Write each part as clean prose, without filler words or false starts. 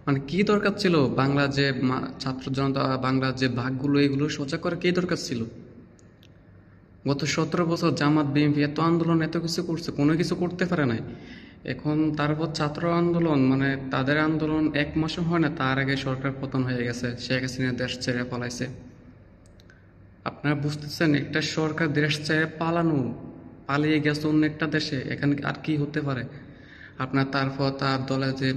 মানে কি দরকার ছিল বাংলা যে ছাত্র জনতা বাংলার যে ভাগগুলো এগুলো সোজা করার কি দরকার ছিল? গত 17 বছর জামাত বিএনপি এত আন্দোলন এত কিছু করছে, কোনো কিছু করতে পারে নাই। এখন তারপর ছাত্র আন্দোলন মানে তাদের আন্দোলন 1 মাসও হয় না, তার আগে সরকার পতন হয়ে গেছে, শেখ হাসিনা দেশ ছেড়ে পালাইছে। আপনারা বুঝতেছেন একটা সরকার দেশ ছেড়ে পালিয়ে গেছে অন্য একটা দেশে, এখানে আর কি হতে পারে? আপনার তারপর তার দলে যে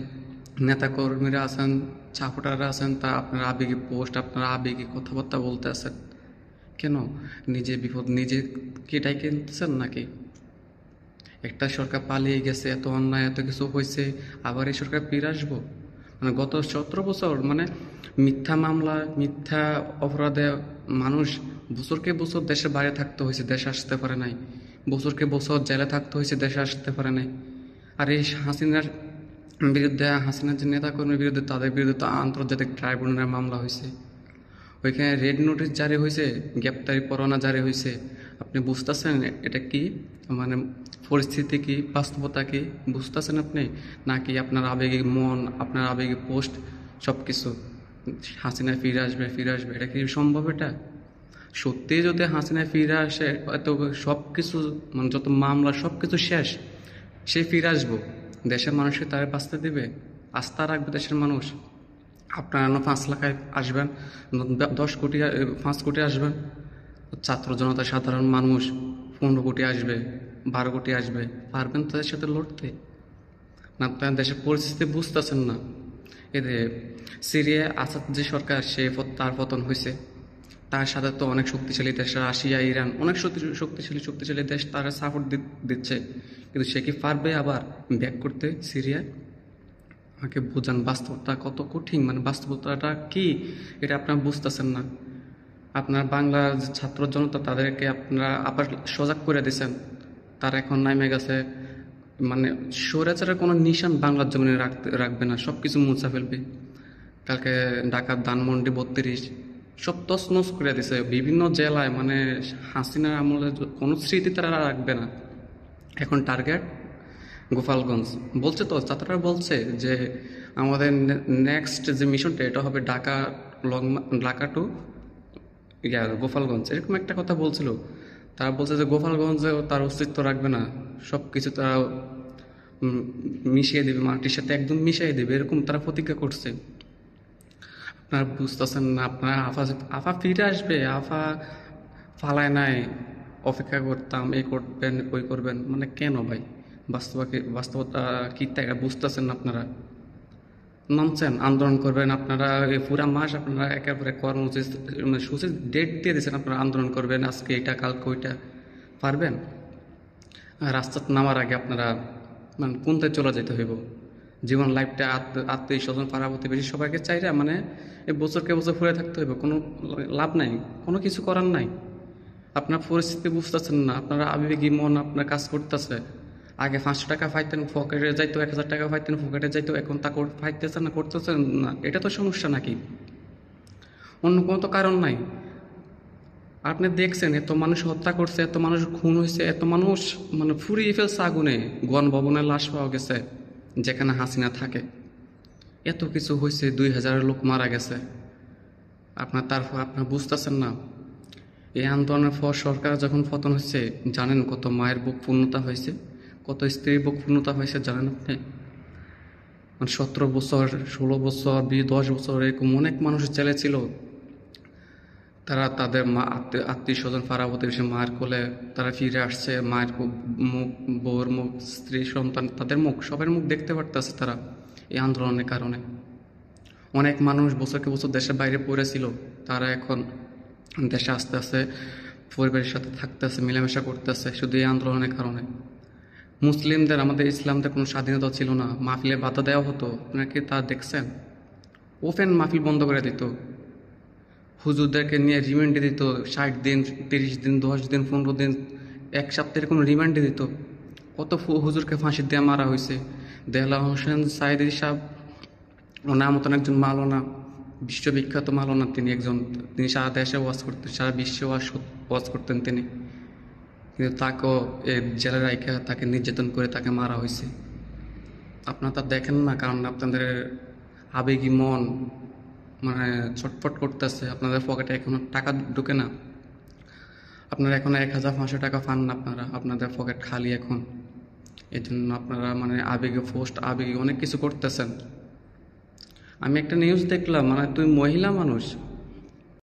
নেতাকর্মীরা আছেন, সাপোর্টাররা আছেন, তা আপনার আবেগী পোস্ট, আপনার আবেগী কথাবার্তা বলতে আছেন কেন? নিজে বিপদ নিজে কি ডাইকে নিতেছেন নাকি? একটা সরকার পালিয়ে গেছে, এত অন্যায় এত কিছু হয়েছে, আবার এই সরকার ফিরে আসবো? মানে গত 17 বছর মানে মিথ্যা মামলা, মিথ্যা অপরাধে মানুষ বছরকে বছর দেশের বাইরে থাকতে হয়েছে, দেশে আসতে পারে নাই। বছরকে বছর জেলে থাকতে হয়েছে, দেশে আসতে পারে নাই। আর এই হাসিনার বিরুদ্ধে, হাসিনার যে নেতাকর্মীর বিরুদ্ধে, তাদের বিরুদ্ধে তো আন্তর্জাতিক ট্রাইব্যুনালের মামলা হয়েছে, ওইখানে রেড নোটিশ জারি হয়েছে, গ্রেপ্তারি পরোয়ানা জারি হয়েছে। আপনি বুঝতেছেন এটা কি মানে পরিস্থিতি কি, বাস্তবতা কি বুঝতেছেন আপনি? নাকি আপনার আবেগী মন, আপনার আবেগী পোস্ট সব কিছু হাসিনা ফিরে আসবে ফিরে আসবে, এটা কি সম্ভব? এটা সত্যি যদি হাসিনা ফিরে আসে, এত সব কিছু মানে যত মামলা সব কিছু শেষ, সে ফিরে আসবো, দেশের মানুষকে তারা বাঁচতে দিবে? আস্থা রাখবে দেশের মানুষ? আপনারা 5 লাখ আসবেন, 10 কোটি, 5 কোটি আসবেন, ছাত্র জনতা সাধারণ মানুষ 15 কোটি আসবে, 12 কোটি আসবে, পারবেন তাদের সাথে লড়তে? না, আপনার দেশের পরিস্থিতি বুঝতেছেন না। এদের সিরিয়া আসাদ যে সরকার, তার পতন হয়েছে, তার সাথে তো অনেক শক্তিশালী দেশ, রাশিয়া, ইরান, অনেক শক্তিশালী দেশ তারা সাপোর্ট দিচ্ছে, কিন্তু সে কি পারবে আবার ব্যাক করতে সিরিয়া? আমাকে বোঝান বাস্তবতা কত কঠিন, মানে বাস্তবতাটা কি এটা আপনারা বুঝতেছেন না। আপনার বাংলার যে ছাত্র জনতা তাদেরকে আপনারা আবার সজাগ করে দিয়েছেন, তারা এখন নামে গেছে, মানে স্বৈরাচারের কোনো নিশান বাংলার জমিনে রাখবে না, সব কিছু মুছা ফেলবে। কালকে ঢাকার ধানমন্ডি 32 সব তছনছ করে দিছে বিভিন্ন জেলায়, মানে হাসিনার আমলে কোনো স্মৃতি তারা রাখবে না। এখন টার্গেট গোপালগঞ্জ। বলছে তো ছাত্ররা বলছে যে আমাদের নেক্সট যে মিশনটা এটা হবে ঢাকা টু গোপালগঞ্জ, এরকম একটা কথা বলছিল। তারা বলছে যে গোপালগঞ্জে তার অস্তিত্ব রাখবে না, সব কিছু তারা মিশিয়ে দেবে, মাটির সাথে একদম মিশিয়ে দেবে, এরকম তারা প্রতিজ্ঞা করছে। আপনারা বুঝতেছেন না? আপনারা আফা ফিরে আসবে, আফা ফালায় নাই, অপেক্ষা করতাম, এই করবেন ওই করবেন, মানে কেন ভাই? বাস্তবতা কি তাই বুঝতেছেন না আপনারা? নামছেন আন্দোলন করবেন আপনারা, এই পুরা মাস আপনারা একেবারে সূচি ডেট দিয়ে দিয়েছেন, আপনারা আন্দোলন করবেন আজকে এটা কালকে ওইটা, পারবেন? রাস্তাতে নামার আগে আপনারা মানে কোনটায় চলে যেতে হইব? জীবন লাইফটা আত্মীয় স্বজন পাড়া প্রতিবেশী সবাইকে চাইরা মানে এই বছরকে বছর ঘুরে থাকতে হইব, কোনো লাভ নাই, কোনো কিছু করার নাই। আপনার পরিস্থিতি বুঝতেছেন না, আপনারা আবেগী মন আপনার কাজ করতেছে। আগে 500 টাকা পাইতেন পকেটে যাইতো, 1000 টাকা পাইতেন পকেটে যাইতো, এখন তা পাইতেছেন না, করতেছেন না, এটা তো সমস্যা নাকি? অন্য কোনো তো কারণ নাই। আপনি দেখছেন এত মানুষ হত্যা করছে, এত মানুষ খুন হয়েছে, এত মানুষ মানে ফুরিয়ে ফেলছে আগুনে, গণভবনের লাশ পাওয়া গেছে যেখানে হাসিনা থাকে, এত কিছু হয়েছে, 2000 লোক মারা গেছে। তারপর আপনার বুঝতেছেন না? এই আন্দোলনের পর সরকার যখন পতন হয়েছে, জানেন কত মায়ের বুক পূর্ণতা হয়েছে, কত স্ত্রীর বুক পূর্ণতা হয়েছে জানেন আপনি? মানে 17 বছর, 16 বছর, 10 বছর এরকম অনেক মানুষ জেলে ছিল, তারা তাদের মা আত্মীয় স্বজন পাড়া প্রতিবেশী মায়ের কোলে তারা ফিরে আসছে, মায়ের মুখ, বউর মুখ, স্ত্রী সন্তান, তাদের মুখ, সবার মুখ দেখতে পারতেছে তারা এই আন্দোলনের কারণে। অনেক মানুষ বছরকে বছর দেশের বাইরে পড়েছিল, তারা এখন দেশে আস্তে আস্তে পরিবারের সাথে থাকতেছে, মেলামেশা করতেছে, শুধু এই আন্দোলনের কারণে। মুসলিমদের, আমাদের ইসলামদের কোনো স্বাধীনতা ছিল না, মাহফিলে বাধা দেওয়া হতো, আপনারা কি তা দেখছেন? ওপেন মাহফিল বন্ধ করে দিত, হুজুরদেরকে নিয়ে রিমান্ডে দিত, 60 দিন, 30 দিন, 10 দিন, 15 দিন, 1 সপ্তাহ এরকম রিমান্ডে দিত। কত হুজুরকে ফাঁসি দিয়ে মারা হয়েছে। দেহলা হোসেন সাইদি সাহেব, ওনার মতন একজন মাওলানা, বিশ্ববিখ্যাত মাওলানা, তিনি সারা দেশে ওয়াজ করতেন, সারা বিশ্বে ওয়াজ করতেন তিনি, কিন্তু তাকেও জেলে রাখা, তাকে নির্যাতন করে তাকে মারা হয়েছে। আপনারা তা দেখেন না, কারণ আপনাদের আবেগী মন মানে ছটফট করতেছে, আপনাদের পকেটে এখনো টাকা ঢুকে না, আপনারা এখন 1,500 টাকা পান না, আপনাদের পকেট খালি এখন। এই জন্য আপনারা মানে আবেগে পোস্ট, আবেগে অনেক কিছু করতেছেন। আমি একটা নিউজ দেখলাম, মানে তুমি মহিলা মানুষ,